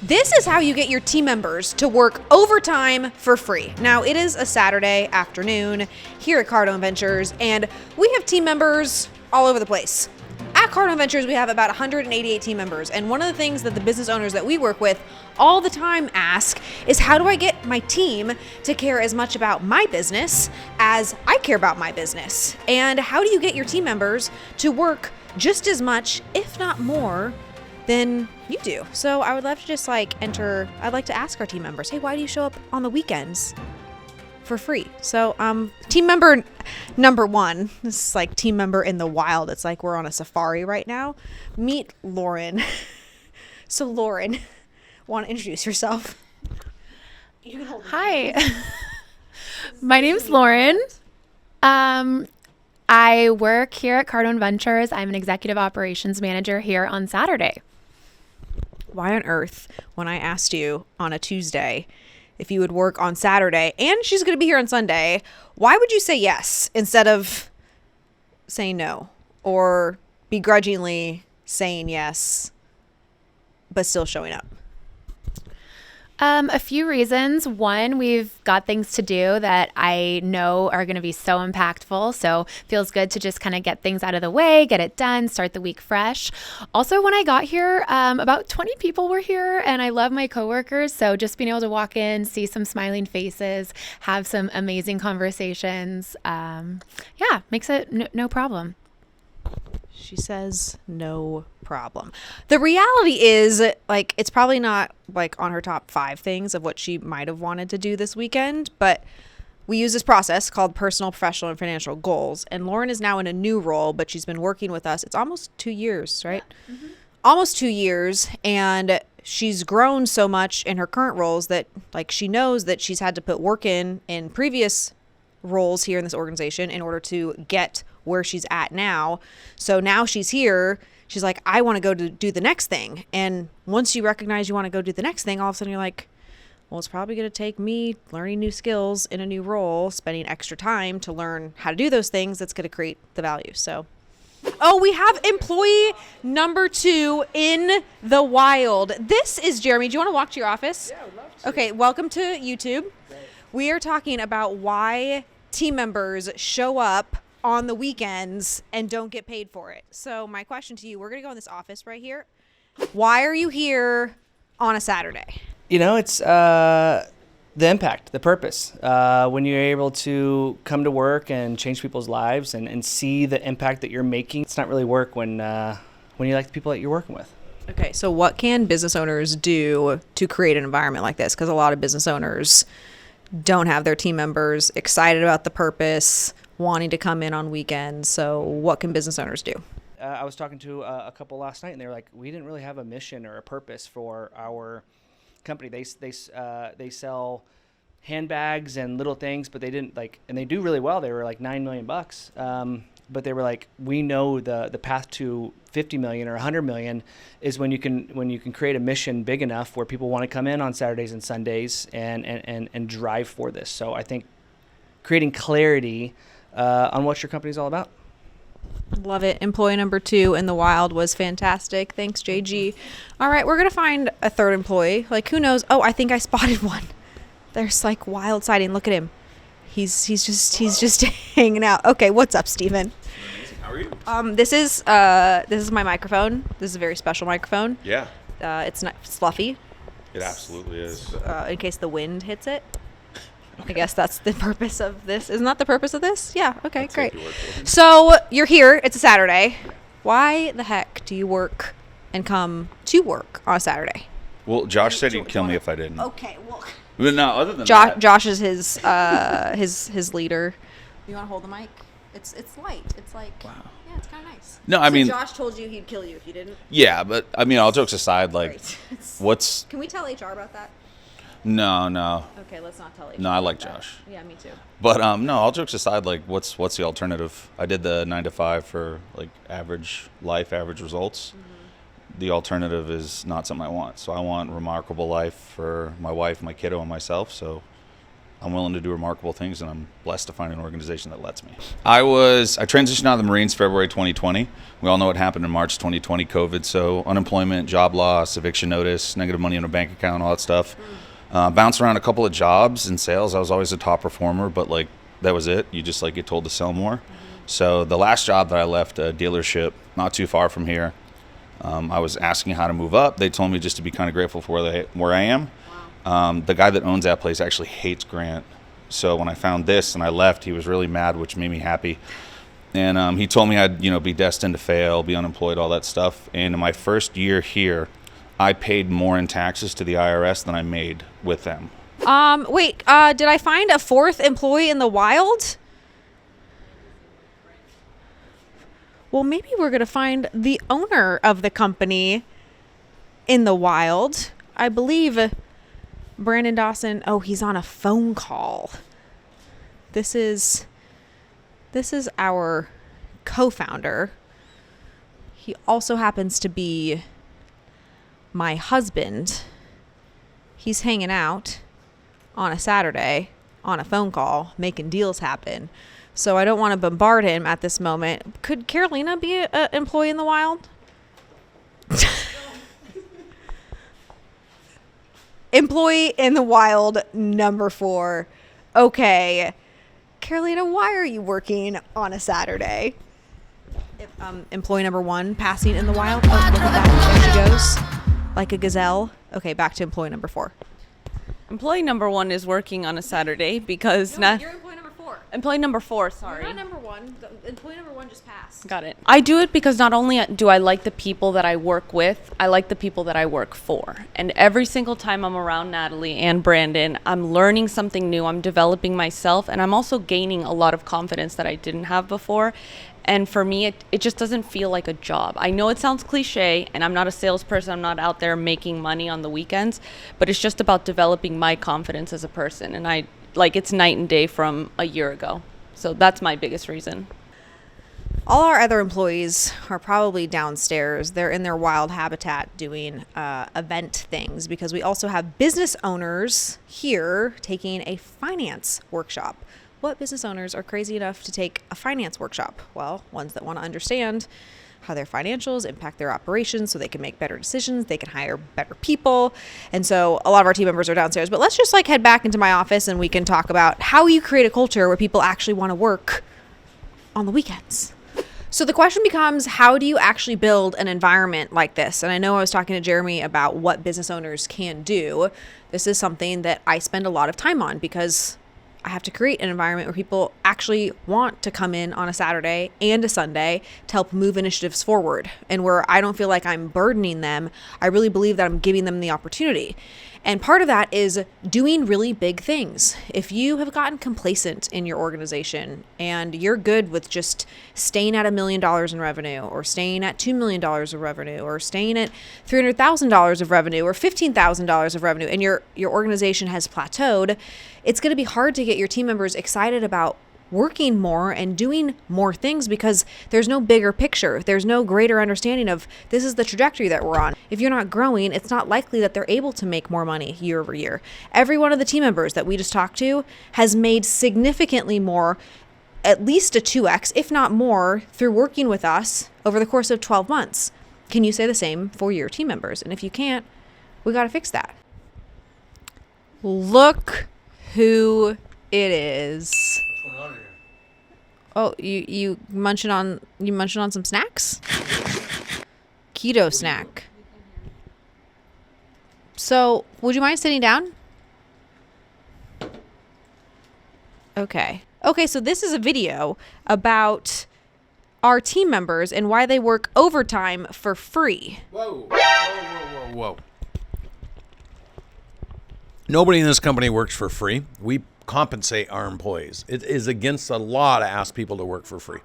This is how you get your team members to work overtime for free. Now, it is a Saturday afternoon here at Cardone Ventures, and we have team members all over the place. At Cardone Ventures, we have about 188 team members, and one of the things that the business owners that we work with all the time ask is, how do I get my team to care as much about my business as I care about my business? And how do you get your team members to work just as much, if not more, than you do? So I would love to just I'd like to ask our team members, hey, why do you show up on the weekends for free? So team member number one, this is like team member in the wild. It's like we're on a safari right now. Meet Lauren. So Lauren, want to introduce yourself? You can hold Hi. My name's Lauren. I work here at Cardone Ventures. I'm an executive operations manager here on Saturday. Why on earth, when I asked you on a Tuesday if you would work on Saturday and she's going to be here on Sunday, why would you say yes instead of saying no, or begrudgingly saying yes but still showing up? A few reasons. One, we've got things to do that I know are going to be so impactful. So feels good to just kind of get things out of the way, get it done, start the week fresh. Also, when I got here, about 20 people were here, and I love my coworkers. So just being able to walk in, see some smiling faces, have some amazing conversations, makes it no problem. She says no problem. The reality is, it's probably not on her top 5 things of what she might have wanted to do this weekend, but we use this process called personal, professional, and financial goals. And Lauren is now in a new role, but she's been working with us. It's almost 2 years, right? Yeah. Mm-hmm. Almost 2 years. And she's grown so much in her current roles that she knows that she's had to put work in previous roles here in this organization in order to get where she's at now. So now she's here. She's like, I want to go to do the next thing. And once you recognize you want to go do the next thing, all of a sudden you're like, well, it's probably going to take me learning new skills in a new role, spending extra time to learn how to do those things. That's going to create the value. So, we have employee number 2 in the wild. This is Jeremy. Do you want to walk to your office? Yeah, I would love to. Okay, welcome to YouTube. Great. We are talking about why team members show up on the weekends and don't get paid for it. So my question to you, we're going to go in this office right here. Why are you here on a Saturday? It's the impact, the purpose. When you're able to come to work and change people's lives and see the impact that you're making, it's not really work when you like the people that you're working with. Okay, so what can business owners do to create an environment like this? Because a lot of business owners don't have their team members excited about the purpose, wanting to come in on weekends. So what can business owners do? I was talking to a couple last night, and they were like, we didn't really have a mission or a purpose for our company. They sell handbags and little things, but they didn't and they do really well. They were like $9 million. But they were like, we know the path to 50 million or 100 million is when you can create a mission big enough where people want to come in on Saturdays and Sundays and drive for this. So I think creating clarity on what your company is all about. Love it. Employee number 2 in the wild was fantastic. Thanks, JG. All right, we're going to find a third employee. Who knows? Oh, I think I spotted one. There's wild sighting. Look at him. He's just hanging out. Okay, what's up, Steven? How are you? This is my microphone. This is a very special microphone. Yeah. It's fluffy. It absolutely is. In case the wind hits it. I guess that's the purpose of this. Isn't that the purpose of this? Yeah. Okay, I'll great. take your word for it. So you're here. It's a Saturday. Why the heck do you work and come to work on a Saturday? Well, Josh said he'd kill me if I didn't. Okay. Well, But no, other than that. Josh is his leader. You want to hold the mic? It's light. It's wow. Yeah, it's kind of nice. No, I mean. Josh told you he'd kill you if you didn't. Yeah, but I mean, all jokes aside, Right. what's. Can we tell HR about that? No. Okay, let's not tell HR. No, I like about that. Josh. Yeah, me too. But no, all jokes aside, what's the alternative? I did the 9 to 5 for average life, average results. Mm-hmm. The alternative is not something I want. So I want remarkable life for my wife, my kiddo, and myself. So I'm willing to do remarkable things, and I'm blessed to find an organization that lets me. I transitioned out of the Marines February 2020. We all know what happened in March 2020, COVID. So unemployment, job loss, eviction notice, negative money in a bank account, all that stuff. Bounced around a couple of jobs in sales. I was always a top performer, but like that was it. You just like get told to sell more. So the last job that I left, a dealership not too far from here, I was asking how to move up. They told me just to be kind of grateful for where I am. The guy that owns that place actually hates Grant. So when I found this and I left, he was really mad, which made me happy. And he told me I'd be destined to fail, be unemployed, all that stuff. And in my first year here, I paid more in taxes to the IRS than I made with them. Wait, did I find a fourth employee in the wild? Well, maybe we're going to find the owner of the company in the wild. I believe Brandon Dawson, he's on a phone call. This is our co-founder. He also happens to be my husband. He's hanging out on a Saturday on a phone call, making deals happen. So I don't want to bombard him at this moment. Could Carolina be an employee in the wild? Employee in the wild number 4. Okay. Carolina, why are you working on a Saturday? Employee number 1 passing in the wild. Oh, look at that. There she goes. Like a gazelle. Okay, back to employee number 4. Employee number 1 is working on a Saturday because You're employee number 4. employee number 4, sorry. You're not number 1. Employee number 1 just passed. Got it. I do it because not only do I like the people that I work with, I like the people that I work for. And every single time I'm around Natalie and Brandon, I'm learning something new. I'm developing myself, and I'm also gaining a lot of confidence that I didn't have before. And for me, it just doesn't feel like a job. I know it sounds cliche, and I'm not a salesperson. I'm not out there making money on the weekends, but it's just about developing my confidence as a person. And it's night and day from a year ago. So that's my biggest reason. All our other employees are probably downstairs. They're in their wild habitat doing event things, because we also have business owners here taking a finance workshop. What business owners are crazy enough to take a finance workshop? Well, ones that want to understand how their financials impact their operations so they can make better decisions, they can hire better people. And so a lot of our team members are downstairs. But let's just head back into my office and we can talk about how you create a culture where people actually want to work on the weekends. So the question becomes, how do you actually build an environment like this? And I know I was talking to Jeremy about what business owners can do. This is something that I spend a lot of time on, because I have to create an environment where people actually want to come in on a Saturday and a Sunday to help move initiatives forward, and where I don't feel like I'm burdening them. I really believe that I'm giving them the opportunity. And part of that is doing really big things. If you have gotten complacent in your organization and you're good with just staying at $1 million in revenue, or staying at $2 million of revenue, or staying at $300,000 of revenue, or $15,000 of revenue, and your organization has plateaued, it's going to be hard to get your team members excited about working more and doing more things, because there's no bigger picture. There's no greater understanding of this is the trajectory that we're on. If you're not growing, it's not likely that they're able to make more money year over year. Every one of the team members that we just talked to has made significantly more, at least a 2x, if not more, through working with us over the course of 12 months. Can you say the same for your team members? And if you can't, we got to fix that. Look who it is. Oh, you munching on some snacks? Keto snack. So, would you mind sitting down? Okay. Okay, so this is a video about our team members and why they work overtime for free. Whoa. Nobody in this company works for free. We compensate our employees. It is against the law to ask people to work for free.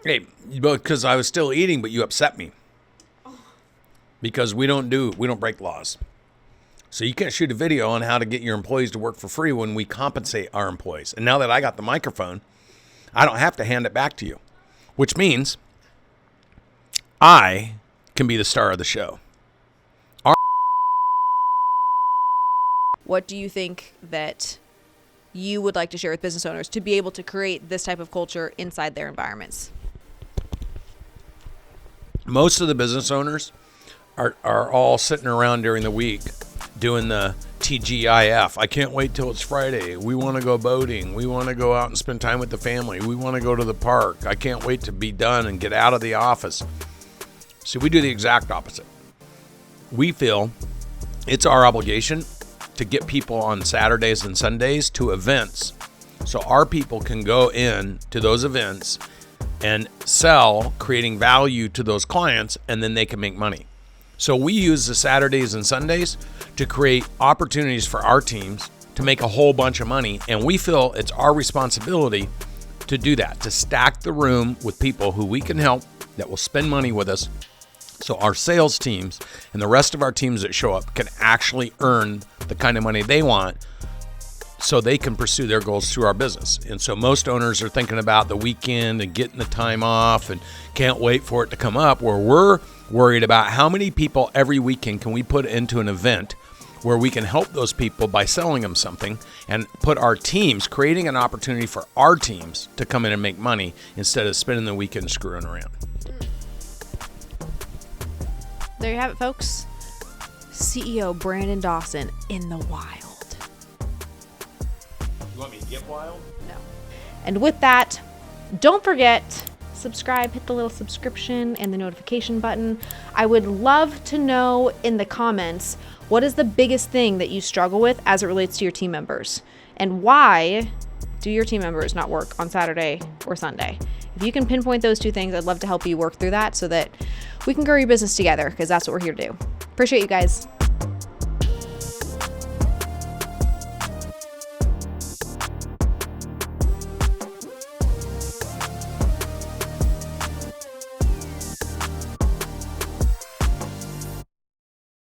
Hey, because I was still eating, but you upset me. Because we don't break laws. So you can't shoot a video on how to get your employees to work for free when we compensate our employees. And now that I got the microphone, I don't have to hand it back to you, which means I can be the star of the show. what do you think that you would like to share with business owners to be able to create this type of culture inside their environments? Most of the business owners are all sitting around during the week doing the TGIF. I can't wait till it's Friday. We want to go boating. We want to go out and spend time with the family. We want to go to the park. I can't wait to be done and get out of the office. See, we do the exact opposite. We feel it's our obligation to get people on Saturdays and Sundays to events so our people can go in to those events and sell, creating value to those clients, and then they can make money. So we use the Saturdays and Sundays to create opportunities for our teams to make a whole bunch of money. And we feel it's our responsibility to do that, to stack the room with people who we can help that will spend money with us. So our sales teams and the rest of our teams that show up can actually earn the kind of money they want so they can pursue their goals through our business. And so most owners are thinking about the weekend and getting the time off and can't wait for it to come up, where we're worried about how many people every weekend can we put into an event where we can help those people by selling them something and put our teams, creating an opportunity for our teams to come in and make money instead of spending the weekend screwing around. There you have it, folks. CEO Brandon Dawson in the wild. You want me to get wild? No. And with that, don't forget, subscribe, hit the little subscription and the notification button. I would love to know in the comments, what is the biggest thing that you struggle with as it relates to your team members? And why do your team members not work on Saturday or Sunday? If you can pinpoint those two things, I'd love to help you work through that so that we can grow your business together, because that's what we're here to do. Appreciate you guys.